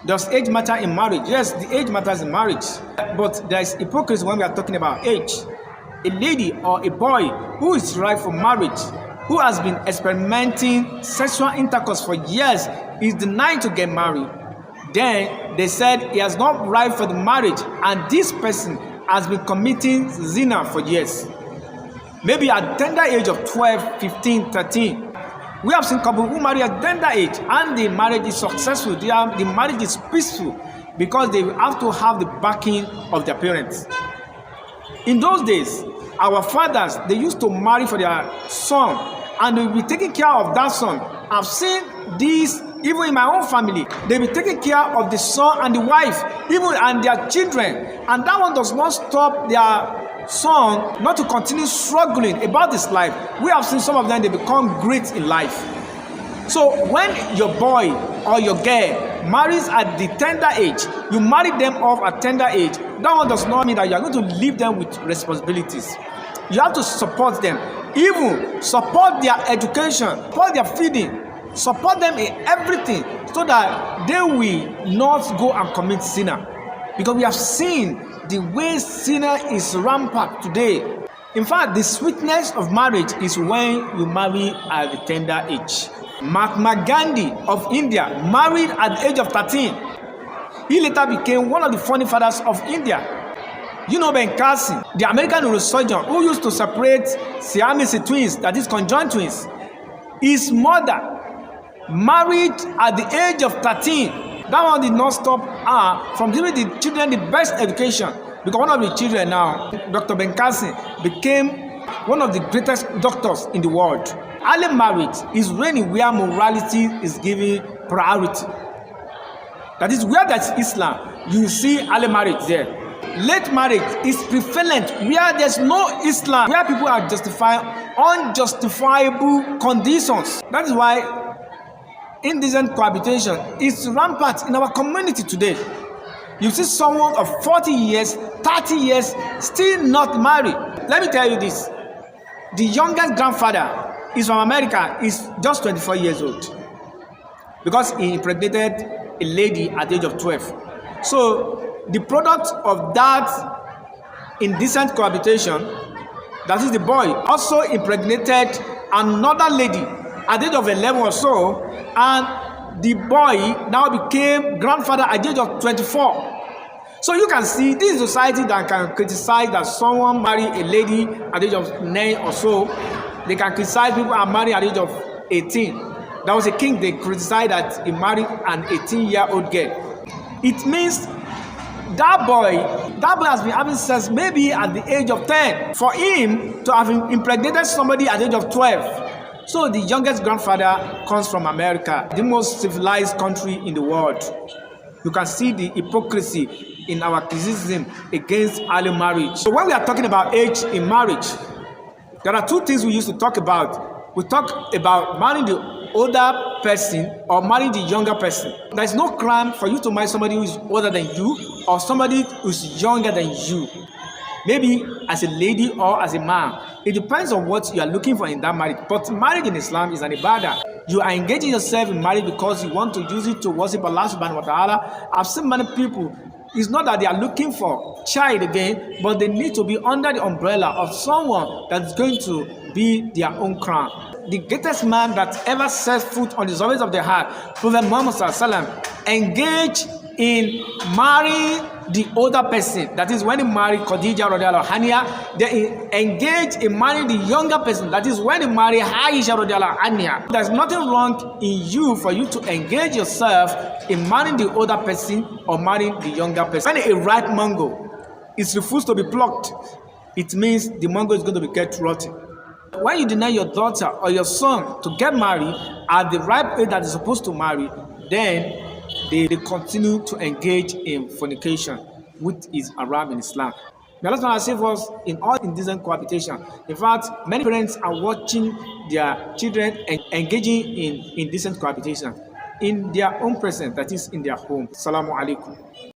Does age matter in marriage? Yes, the age matters in marriage. But there is hypocrisy when we are talking about age. A lady or a boy who is ripe for marriage, who has been experimenting sexual intercourse for years, is denied to get married. Then they said he has not ripe for the marriage, and this person has been committing zina for years. Maybe at tender age of 12, 15, 13. We have seen couples who marry at tender age and the marriage is successful. The marriage is peaceful because they have to have the backing of their parents. In those days, our fathers, they used to marry for their son and they will be taking care of that son. I've seen this even in my own family. They will be taking care of the son and the wife, even and their children. And that one does not stop their son not to continue struggling about this life. We have seen some of them, they become great in life. So when your boy or your girl marries at the tender age, you marry them off at tender age, that one does not mean that you are going to leave them with responsibilities. You have to support them, even support their education, support their feeding, support them in everything so that they will not go and commit sin. Because we have seen the way sinner is rampant today. In fact, the sweetness of marriage is when you marry at the tender age. Mahatma Gandhi of India married at the age of 13. He later became one of the founding fathers of India. You know Ben Carson, the American neurosurgeon who used to separate Siamese twins, that is conjoined twins. His mother married at the age of 13. That one did not stop her from giving the children the best education. Because one of the children now, Dr. Ben Carson, became one of the greatest doctors in the world. Early marriage is really where morality is given priority. That is where that's Islam. You see early marriage there. Late marriage is prevalent where there's no Islam, where people are justifying unjustifiable conditions. That is why indecent cohabitation is rampant in our community today. You see someone of 40 years, 30 years, still not married. Let me tell you this. The youngest grandfather is from America, is just 24 years old. Because he impregnated a lady at the age of 12. So, the product of that indecent cohabitation, that is the boy, also impregnated another lady at the age of 11 or so, and the boy now became grandfather at the age of 24. So you can see this is a society that can criticize that someone marry a lady at the age of 9 or so. They can criticize people and marry at the age of 18. There was a king, they criticized that he married an 18-year-old girl. It means that boy has been having sex maybe at the age of 10. For him to have impregnated somebody at the age of 12. So the youngest grandfather comes from America, the most civilized country in the world. You can see the hypocrisy in our criticism against early marriage. So when we are talking about age in marriage, there are two things we used to talk about. We talk about marrying the older person or marrying the younger person. There is no crime for you to marry somebody who is older than you or somebody who is younger than you. Maybe as a lady or as a man. It depends on what you are looking for in that marriage. But marriage in Islam is an ibadah. You are engaging yourself in marriage because you want to use it to worship Allah subhanahu wa ta'ala. I've seen many people, it's not that they are looking for child again, but they need to be under the umbrella of someone that's going to be their own crown. The greatest man that ever set foot on the surface of the earth, Prophet Muhammad sallallahu alaihi wasallam, engaged in marrying the older person. That is when he married Khadija radiallahu anha. They engage in marrying the younger person. That is when he married Aisha radiallahu anha. There's nothing wrong in you for you to engage yourself in marrying the older person or marrying the younger person. When a ripe mango is refused to be plucked, it means the mango is going to be kept rotten. When you deny your daughter or your son to get married at the ripe age that is supposed to marry, then they continue to engage in fornication, which is haram in Islam. May Allah save us in all indecent cohabitation. In fact, many parents are watching their children engaging in indecent cohabitation in their own presence, that is in their home. Assalamu alaikum.